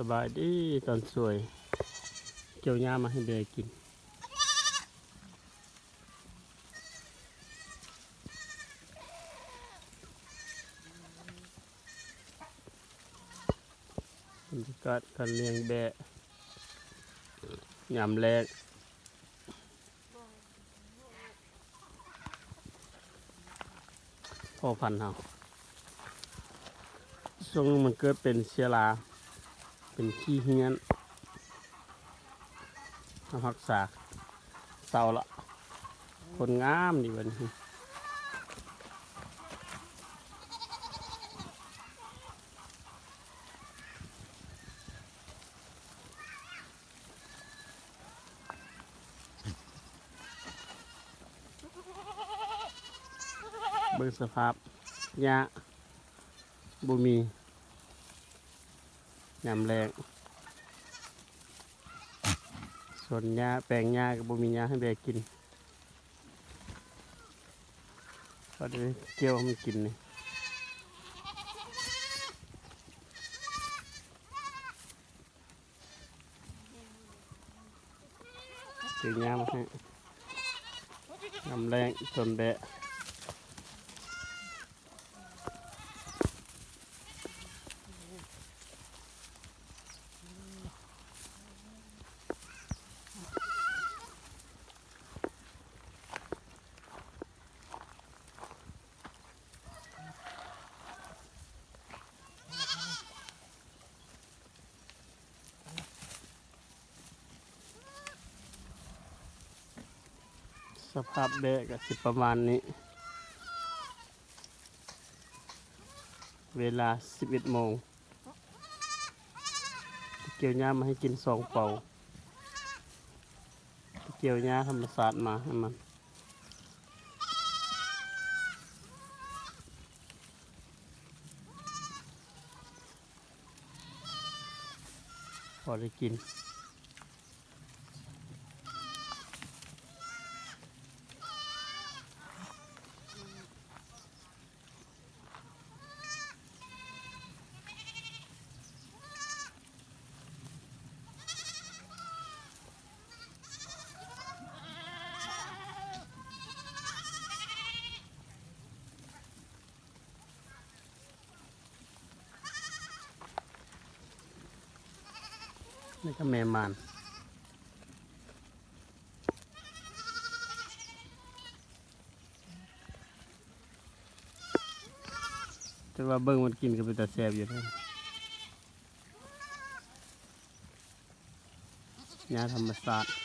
สบายดีตอนสวยเกี่ยวหญ้ามาให้เบยกินบรรยากาศการเลี้ยงแบะยามแรกพ่อพันธุ์เฮาช่วงมันเกิดเป็นเชื้อราเป็นขี้เหี้ยนมารักษาเศร้าละคนงามดีวันนี้เบิ่งสภาพหญ้าบ่มียามแรงส่วนหญ้าแปลงหญ้าก็บ่มีหญ้าให้แบกกินก็ได้เกี่ยวให้มันกินนี่เกี่ยวหญ้ามาให้ยามแรงส่วนแบะสภาพแบะก็สิประมาณนี้เวลา 11 โมงเกี่ยวหญ้ามาให้กิน2 เป่าเกี่ยวหญ้าธรรมศาสตร์มาให้มันพอได้กินนี่ก็แม่มานแต่ว่าเบิ่งมันกินก็เป็นตาแซ่บอยู่นะหญ้าธรรมศาสตร์